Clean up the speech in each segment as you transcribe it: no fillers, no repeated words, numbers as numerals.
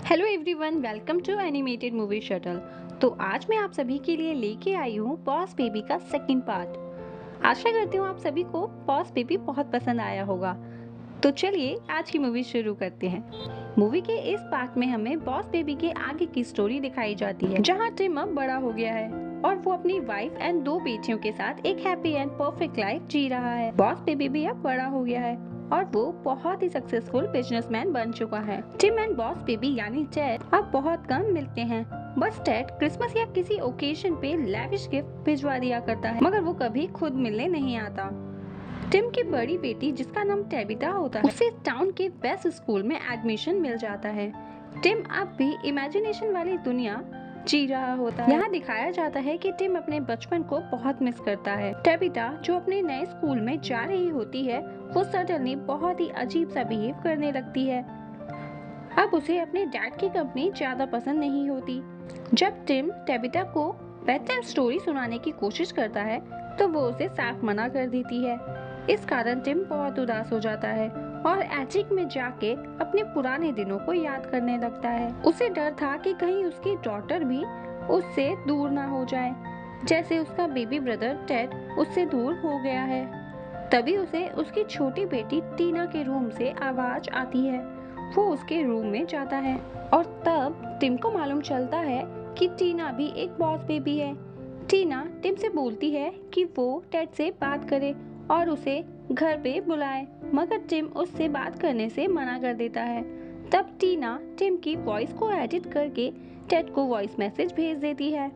Hello everyone, welcome to animated movie shuttle. तो आज मैं आप सभी के लिए लेके आई हूँ बॉस बेबी का सेकंड पार्ट। आशा करती हूँ आप सभी को बॉस बेबी बहुत पसंद आया होगा। तो चलिए आज की मूवी शुरू करते हैं। मूवी के इस पार्ट में हमें बॉस बेबी के आगे की स्टोरी दिखाई जाती है, जहाँ टिम अब बड़ा हो गया है और वो अपनी वाइफ एंड 2 बेटियों के साथ एक हैप्पी एंड परफेक्ट लाइफ जी रहा है। बॉस बेबी भी अब बड़ा हो गया है और वो बहुत ही सक्सेसफुल बिजनेसमैन बन चुका है। टिम एंड बॉस बेबी यानी टेड अब बहुत कम मिलते हैं। बस टेड क्रिसमस या किसी ओकेजन पे लैविश गिफ्ट भिजवा दिया करता है, मगर वो कभी खुद मिलने नहीं आता। टिम की बड़ी बेटी जिसका नाम टेबिटा होता है, उसे टाउन के बेस्ट स्कूल में एडमिशन मिल जाता है। टिम अब भी इमेजिनेशन वाली दुनिया जी रहा होता है। यहाँ दिखाया जाता है कि टिम अपने बचपन को बहुत मिस करता है। टेबिटा जो अपने नए स्कूल में जा रही होती है, वो सडनली बहुत ही अजीब सा बिहेव करने लगती है। अब उसे अपने डैड की कंपनी ज्यादा पसंद नहीं होती। जब टिम टेबिटा को बेड टाइम स्टोरी सुनाने की कोशिश करता है, तो वो उसे साफ मना कर देती है। इस कारण टिम बहुत उदास हो जाता है और एटिक में जाके अपने पुराने दिनों को याद करने लगता है। उसे डर था कि कहीं उसकी डॉटर भी उससे दूर ना हो जाए, जैसे उसका बेबी ब्रदर टेड उससे दूर हो गया है। तभी उसे उसकी छोटी बेटी टीना के रूम से आवाज आती है। वो उसके रूम में जाता है और तब टिम को मालूम चलता है कि टीना भी एक बॉस बेबी है। टीना टिम से बोलती है कि वो टेड से बात करे और उसे घर पे बुलाए, मगर टिम उससे बात करने से मना कर देता है। तब टीना टिम की वॉइस को एडिट करके टेड को वॉइस मैसेज भेज देती है।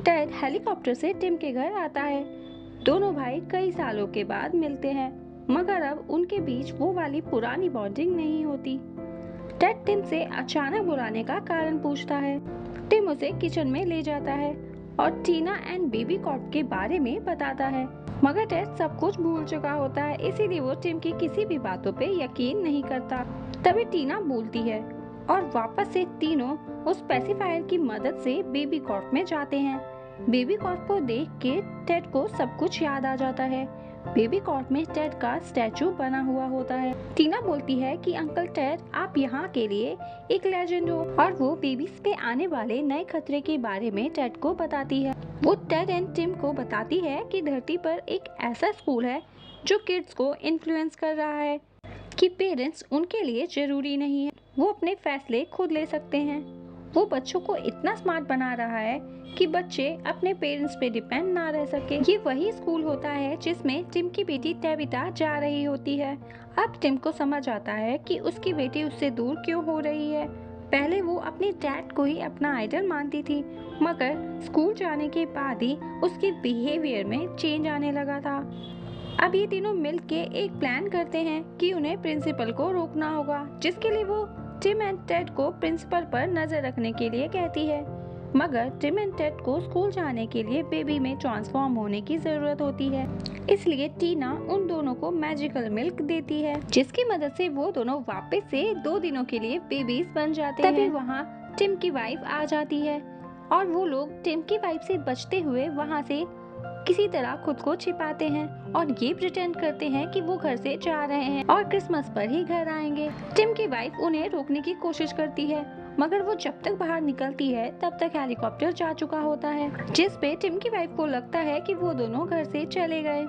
टेड हेलीकॉप्टर से टिम के घर आता है। दोनों भाई कई सालों के बाद मिलते हैं, मगर अब उनके बीच वो वाली पुरानी बॉन्डिंग नहीं होती। टेड टिम से अचानक बुलाने का कारण पूछता है। टिम उसे किचन में ले जाता है और टीना एंड बेबी कॉट के बारे में बताता है, मगर टेड सब कुछ भूल चुका होता है, इसीलिए वो टिम की किसी भी बातों पे यकीन नहीं करता। तभी टीना बोलती है और वापस से तीनों उस पेसिफायर की मदद से बेबी कॉट में जाते हैं। बेबी कॉट को देख के टेड को सब कुछ याद आ जाता है। बेबी कॉट में टेड का स्टैचू बना हुआ होता है। टीना बोलती है कि अंकल टेड, आप यहाँ के लिए एक लेजेंड हो, और वो बेबीज पे आने वाले नए खतरे के बारे में टेड को बताती है। वो टेड एंड टिम को बताती है कि धरती पर एक ऐसा स्कूल है जो किड्स को इन्फ्लुएंस कर रहा है कि पेरेंट्स उनके लिए जरूरी नहीं है, वो अपने फैसले खुद ले सकते हैं। वो बच्चों को इतना स्मार्ट बना रहा है कि बच्चे अपने पेरेंट्स पे डिपेंड ना रह सके। ये वही स्कूल होता है जिसमें टिम की बेटी टेबिटा जा रही होती है। अब टिम को समझ आता है कि उसकी बेटी उससे दूर क्यों हो रही है। पहले वो अपने डैड को ही अपना आइडल मानती थी, मगर स्कूल जाने के बाद ही उसके बिहेवियर में चेंज आने लगा था। अब ये तीनों मिलके एक प्लान करते हैं कि उन्हें प्रिंसिपल को रोकना होगा, जिसके लिए वो टिम एंड टेड को प्रिंसिपल पर नजर रखने के लिए कहती है। मगर टिम एंड टेड को स्कूल जाने के लिए बेबी में ट्रांसफॉर्म होने की जरूरत होती है, इसलिए टीना उन दोनों को मैजिकल मिल्क देती है, जिसकी मदद से वो दोनों वापस से 2 दिनों के लिए बेबीज बन जाते हैं। तभी वहाँ टिम की वाइफ आ जाती है और वो लोग टिम की वाइफ से बचते हुए वहाँ से किसी तरह खुद को छिपाते हैं और ये प्रिटेंड करते हैं कि वो घर से जा रहे हैं और क्रिसमस पर ही घर आएंगे। टिम की वाइफ उन्हें रोकने की कोशिश करती है, मगर वो जब तक बाहर निकलती है तब तक हेलीकॉप्टर जा चुका होता है, जिस पे टिम की वाइफ को लगता है कि वो दोनों घर से चले गए।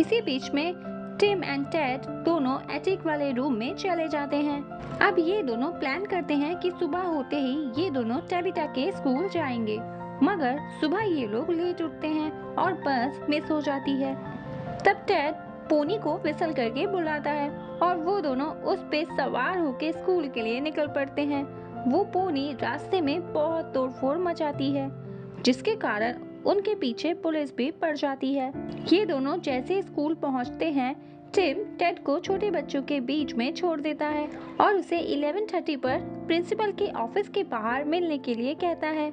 इसी बीच में टिम एंड टेड दोनों एटिक वाले रूम में चले जाते हैं। अब ये दोनों प्लान करते हैं कि सुबह होते ही ये दोनों टेबिटा के स्कूल जाएंगे, मगर सुबह ये लोग लेट उठते हैं और बस मिस हो जाती है। तब टेड पोनी को विसल करके बुलाता है और वो दोनों उस पे सवार होके स्कूल के लिए निकल पड़ते हैं। वो पोनी रास्ते में बहुत तोड़फोड़ मचाती है, जिसके कारण उनके पीछे पुलिस भी पड़ जाती है। ये दोनों जैसे स्कूल पहुंचते हैं, टिम टेड को छोटे बच्चों के बीच में छोड़ देता है और उसे 11:30 पर प्रिंसिपल के ऑफिस के बाहर मिलने के लिए कहता है।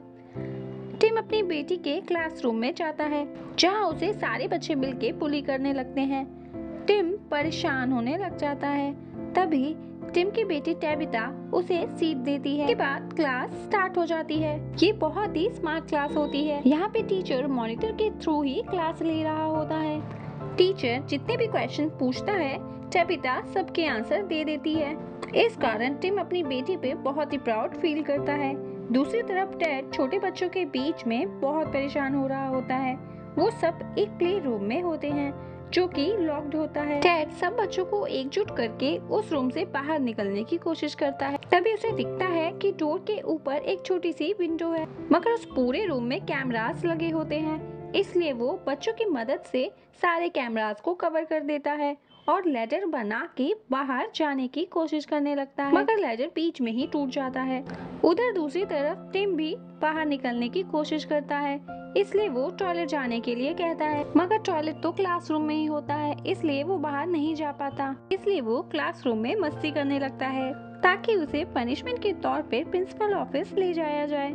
टिम अपनी बेटी के क्लासरूम में जाता है, जहां उसे सारे बच्चे मिलके बुली करने लगते हैं। टिम परेशान होने लग जाता है। तभी टिम की बेटी टेबिटा उसे सीट देती है। के बाद क्लास स्टार्ट हो जाती है। ये बहुत ही स्मार्ट क्लास होती है। यहाँ पे टीचर मॉनिटर के थ्रू ही क्लास ले रहा होता है। टीचर जितने भी क्वेश्चन पूछता है, टेबिटा सबके आंसर दे देती है। इस कारण टिम अपनी बेटी पे बहुत ही प्राउड फील करता है। दूसरी तरफ टेड छोटे बच्चों के बीच में बहुत परेशान हो रहा होता है। वो सब एक प्ले रूम में होते हैं जो कि लॉक्ड होता है। टेड सब बच्चों को एकजुट करके उस रूम से बाहर निकलने की कोशिश करता है। तभी उसे दिखता है कि डोर के ऊपर एक छोटी सी विंडो है, मगर उस पूरे रूम में कैमरास लगे होते हैं। इसलिए वो बच्चों की मदद से सारे कैमरास को कवर कर देता है और लैडर बना के बाहर जाने की कोशिश करने लगता है, मगर लैडर बीच में ही टूट जाता है। उधर दूसरी तरफ टिम भी बाहर निकलने की कोशिश करता है, इसलिए वो टॉयलेट जाने के लिए कहता है, मगर टॉयलेट तो क्लासरूम में ही होता है, इसलिए वो बाहर नहीं जा पाता। इसलिए वो क्लासरूम में मस्ती करने लगता है ताकि उसे पनिशमेंट के तौर पे प्रिंसिपल ऑफिस ले जाया जाए,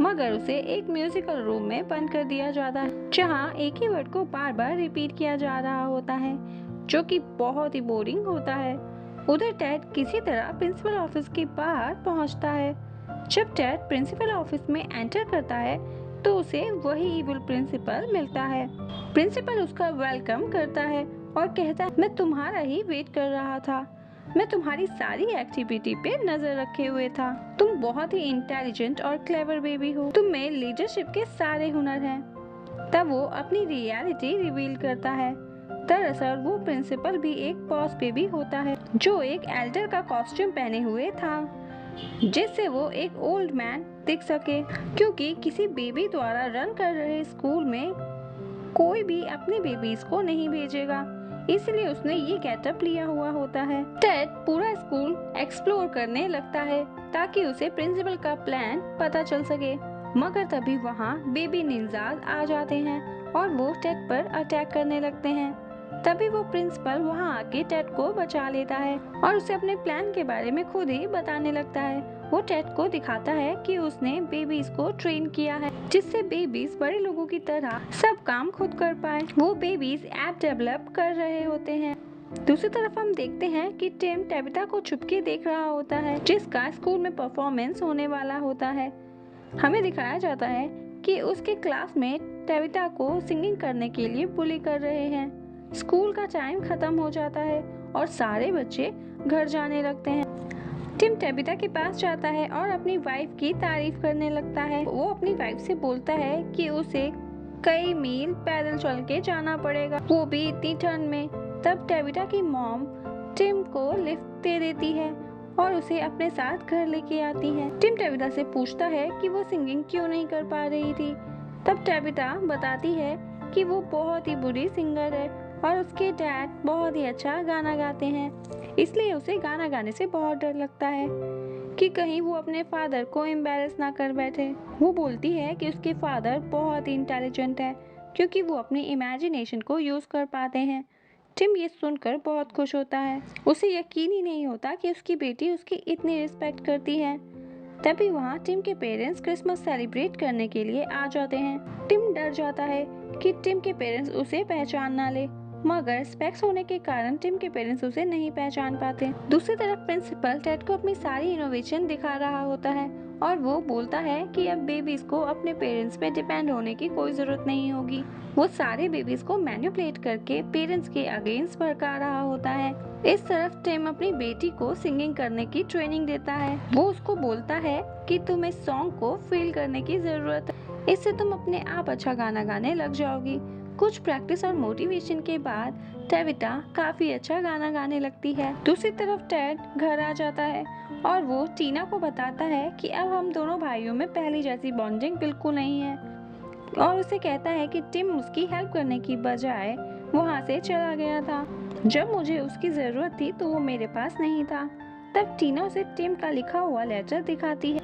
मगर उसे एक म्यूजिकल रूम में बंद कर दिया जाता है जहाँ एक ही वर्ड को बार बार रिपीट किया जा रहा होता है, जो कि बहुत ही बोरिंग होता है। उधर टेड किसी तरह प्रिंसिपल ऑफिस के बाहर पहुंचता है। जब टेड प्रिंसिपल ऑफिस में एंटर करता है तो उसे वही इविल प्रिंसिपल मिलता है। प्रिंसिपल उसका वेलकम करता है और कहता है, मैं तुम्हारा ही वेट कर रहा था, मैं तुम्हारी सारी एक्टिविटी पे नजर रखे हुए था। तुम बहुत ही इंटेलिजेंट और क्लेवर बेबी हो, तुम में लीडरशिप के सारे हुनर हैं। तब वो अपनी रियलिटी रिवील करता है। दरअसल वो प्रिंसिपल भी एक बॉस बेबी होता है जो एक एल्डर का कॉस्ट्यूम पहने हुए था, जिससे वो एक ओल्ड मैन दिख सके, क्योंकि किसी बेबी द्वारा रन कर रहे स्कूल में कोई भी अपने बेबीज को नहीं भेजेगा, इसलिए उसने ये गेटअप लिया हुआ होता है। टेड पूरा स्कूल एक्सप्लोर करने लगता है ताकि उसे प्रिंसिपल का प्लान पता चल सके, मगर तभी वहाँ बेबी निंजाज आ जाते हैं और वो टेड पर अटैक करने लगते हैं। तभी वो प्रिंसिपल वहाँ आके टेड को बचा लेता है और उसे अपने प्लान के बारे में खुद ही बताने लगता है। वो टेड को दिखाता है कि उसने बेबीज को ट्रेन किया है, जिससे बेबीज बड़े लोगों की तरह सब काम खुद कर पाए। वो बेबीज ऐप डेवलप कर रहे होते हैं। दूसरी तरफ हम देखते हैं कि टिम टेबिटा को छुपके देख रहा होता है, जिसका स्कूल में परफॉर्मेंस होने वाला होता है। हमें दिखाया जाता है कि उसके क्लासमेट टेबिटा को सिंगिंग करने के लिए बुली कर रहे हैं। स्कूल का टाइम खत्म हो जाता है और सारे बच्चे घर जाने लगते हैं। टिम टेबिटा के पास जाता है और अपनी वाइफ की तारीफ करने लगता है। वो अपनी वाइफ से बोलता है कि उसे कई मील पैदल चल के जाना पड़ेगा, वो भी इतनी ठंड में। तब टेबिटा की मॉम टिम को लिफ्ट दे देती है और उसे अपने साथ घर लेके आती है। टिम टेबिटा से पूछता है कि वो सिंगिंग क्यों नहीं कर पा रही थी। तब टेबिटा बताती है कि वो बहुत ही बुरी सिंगर है और उसके डैड बहुत ही अच्छा गाना गाते हैं, इसलिए उसे गाना गाने से बहुत डर लगता है कि कहीं वो अपने फादर को एम्बैरेस ना कर बैठे। वो बोलती है कि उसके फादर बहुत ही इंटेलिजेंट है क्योंकि वो अपनी इमेजिनेशन को यूज कर पाते हैं। टिम ये सुनकर बहुत खुश होता है। उसे यकीन ही नहीं होता कि उसकी बेटी उसकी इतनी रिस्पेक्ट करती है। तभी वहाँ टिम के पेरेंट्स क्रिसमस सेलिब्रेट करने के लिए आ जाते हैं। टिम डर जाता है कि टिम के पेरेंट्स उसे पहचान ना ले, मगर स्पेक्स होने के कारण टिम के पेरेंट्स उसे नहीं पहचान पाते। दूसरी तरफ प्रिंसिपल टेड को अपनी सारी इनोवेशन दिखा रहा होता है और वो बोलता है कि अब बेबीज को अपने पेरेंट्स पे डिपेंड होने की कोई जरूरत नहीं होगी। वो सारे बेबीज को मैनिपुलेट करके पेरेंट्स के अगेंस्ट भड़का रहा होता है। इस तरफ टिम अपनी बेटी को सिंगिंग करने की ट्रेनिंग देता है। वो उसको बोलता है कि तुम्हें सॉन्ग को फील करने की जरूरत है, इससे तुम अपने आप अच्छा गाना गाने लग जाओगी। कुछ प्रैक्टिस और मोटिवेशन के बाद टेबिटा काफी अच्छा गाना गाने लगती है। दूसरी तरफ टेड घर आ जाता है और वो टीना को बताता है कि अब हम दोनों भाइयों में पहले जैसी बॉन्डिंग बिल्कुल नहीं है, और उसे कहता है कि टिम उसकी हेल्प करने की बजाय वहाँ से चला गया था। जब मुझे उसकी जरूरत थी तो वो मेरे पास नहीं था। तब टीना उसे टिम का लिखा हुआ लेटर दिखाती है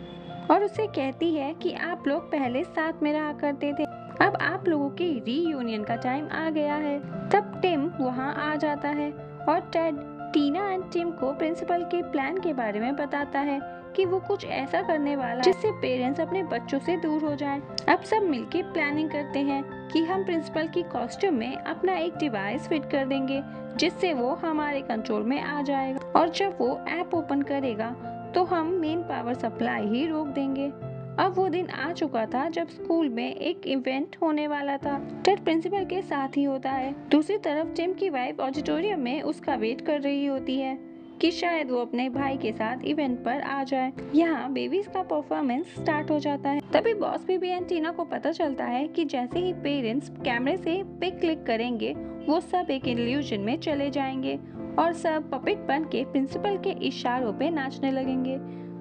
और उसे कहती है कि आप लोग पहले साथ में रहा करते थे, अब आप लोगों के रीयूनियन का टाइम आ गया है। तब टिम वहाँ आ जाता है और टेड टीना एंड टिम को प्रिंसिपल के प्लान के बारे में बताता है कि वो कुछ ऐसा करने वाला है जिससे पेरेंट्स अपने बच्चों से दूर हो जाएं। अब सब मिलके प्लानिंग करते हैं कि हम प्रिंसिपल की कॉस्ट्यूम में अपना एक डिवाइस फिट कर देंगे जिससे वो हमारे कंट्रोल में आ जाएगा, और जब वो ऐप ओपन करेगा तो हम मेन पावर सप्लाई ही रोक देंगे। अब वो दिन आ चुका था जब स्कूल में एक इवेंट होने वाला था। टेड प्रिंसिपल के साथ ही होता है। दूसरी तरफ टिम की वाइफ ऑडिटोरियम में उसका वेट कर रही होती है। कि शायद वो अपने भाई के साथ इवेंट पर आ जाए। यहाँ बेबीज का परफॉर्मेंस स्टार्ट हो जाता है। तभी बॉस बेबी एंड टीना को पता चलता है कि जैसे ही पेरेंट्स कैमरे से पिक क्लिक करेंगे वो सब एक इल्यूजन में चले जाएंगे और सब पपेट बन के प्रिंसिपल के इशारों पे नाचने लगेंगे।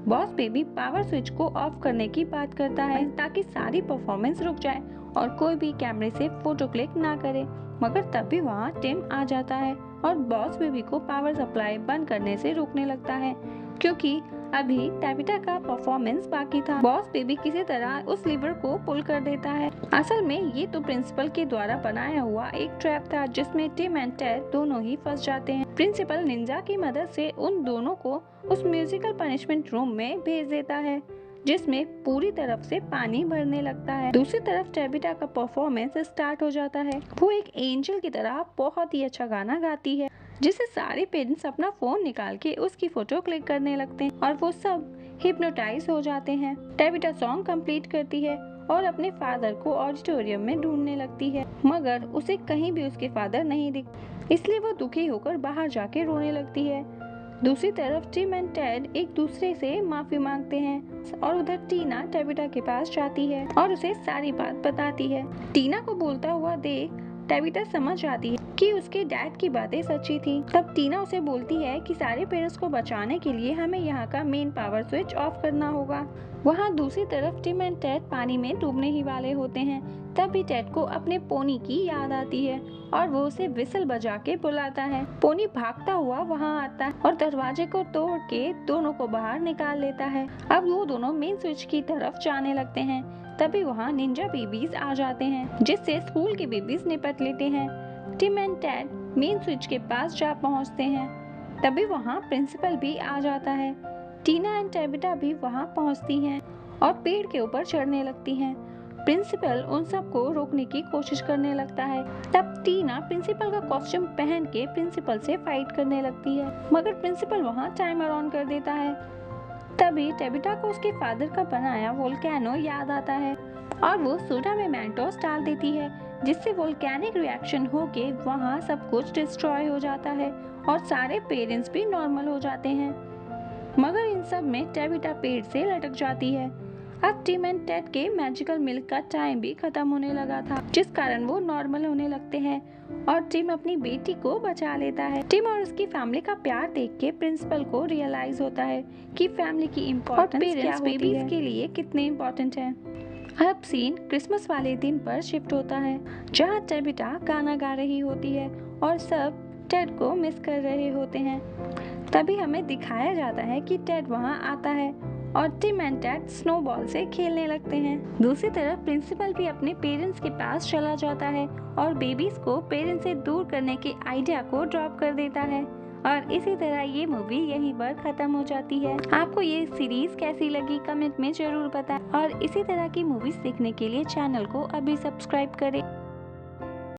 बॉस बेबी पावर स्विच को ऑफ करने की बात करता है ताकि सारी परफॉर्मेंस रुक जाए और कोई भी कैमरे से फोटो क्लिक ना करे, मगर तभी वहाँ टिम आ जाता है और बॉस बेबी को पावर सप्लाई बंद करने से रोकने लगता है क्योंकि अभी टैबिटा का परफॉर्मेंस बाकी था। बॉस बेबी किसी तरह उस लीवर को पुल कर देता है। असल में ये तो प्रिंसिपल के द्वारा बनाया हुआ एक ट्रैप था जिसमें टिम एंड टेड दोनों ही फंस जाते हैं। प्रिंसिपल निंजा की मदद से उन दोनों को उस म्यूजिकल पनिशमेंट रूम में भेज देता है जिसमें पूरी तरफ से पानी भरने लगता है। दूसरी तरफ टैबिटा का परफॉर्मेंस स्टार्ट हो जाता है। वो एक एंजल की तरह बहुत ही अच्छा गाना गाती है जिसे सारे पेरेंट्स अपना फोन निकाल के उसकी फोटो क्लिक करने लगते हैं और वो सब हिप्नोटाइज हो जाते हैं। टैबिटा सॉन्ग कंप्लीट करती है और अपने फादर को ऑडिटोरियम में ढूंढने लगती है, मगर उसे कहीं भी उसके फादर नहीं दिखते, इसलिए वो दुखी होकर बाहर जाके रोने लगती है। दूसरी तरफ टिम एंड टेड एक दूसरे से माफी मांगते हैं और उधर टीना टैबिटा के पास जाती है और उसे सारी बात बताती है। टीना को बोलता हुआ देख टैबिटा समझ जाती है कि उसके डैड की बातें सच्ची थी। तब टीना उसे बोलती है कि सारे पेरेंट्स को बचाने के लिए हमें यहाँ का मेन पावर स्विच ऑफ करना होगा। वहाँ दूसरी तरफ टिम एंड टेड पानी में डूबने ही वाले होते हैं। तभी टेड को अपने पोनी की याद आती है और वो उसे विसल बजा के बुलाता है। पोनी भागता हुआ वहाँ आता है और दरवाजे को तोड़ के दोनों को बाहर निकाल लेता है। अब वो दोनों मेन स्विच की तरफ जाने लगते हैं। तभी वहाँ निंजा बेबीज आ जाते हैं जिससे स्कूल के बेबीज निपट लेते हैं। Tim and Ted main switch के पास जा पहुँचते हैं। तभी वहाँ प्रिंसिपल भी आ जाता है। टीना एंड टैबिटा भी वहाँ पहुँचती हैं और पेड़ के ऊपर चढ़ने लगती हैं। प्रिंसिपल उन सबको रोकने की कोशिश करने लगता है। तब टीना प्रिंसिपल का कॉस्ट्यूम पहन के प्रिंसिपल से फाइट करने लगती है, मगर प्रिंसिपल वहाँ टाइमर ऑन कर देता है। तभी टैबिटा को उसके फादर का बनाया वोल्केनो याद आता है और वो सोडा में मेंटोस डाल देती है जिससे वोल्केनिक रिएक्शन होके वहाँ सब कुछ डिस्ट्रॉय हो जाता है और सारे पेरेंट्स भी नॉर्मल हो जाते हैं, मगर इन सब में टैबिटा पेड़ से लटक जाती है। अब टिम एंड टेड के मैजिकल मिल्क का टाइम भी खत्म होने लगा था जिस कारण वो नॉर्मल होने लगते हैं और टिम अपनी बेटी को बचा लेता है। टिम और उसकी फैमिली का प्यार देख के प्रिंसिपल को रियलाइज होता है कि फैमिली की इम्पोर्टेंस क्या बेबीज के लिए कितने इम्पोर्टेंट है। अब सीन क्रिसमस वाले दिन पर शिफ्ट होता है जहाँ टैबिटा गाना गा रही होती है और सब टेड को मिस कर रहे होते हैं। तभी हमें दिखाया जाता है कि टेड वहाँ आता है और टिम एंड टेड स्नोबॉल से खेलने लगते हैं। दूसरी तरफ प्रिंसिपल भी अपने पेरेंट्स के पास चला जाता है और बेबीज को पेरेंट्स से दूर करने के आइडिया को ड्रॉप कर देता है और इसी तरह ये मूवी यहीं पर खत्म हो जाती है। आपको ये सीरीज कैसी लगी कमेंट में जरूर बताएं और इसी तरह की मूवीज देखने के लिए चैनल को अभी सब्सक्राइब करें।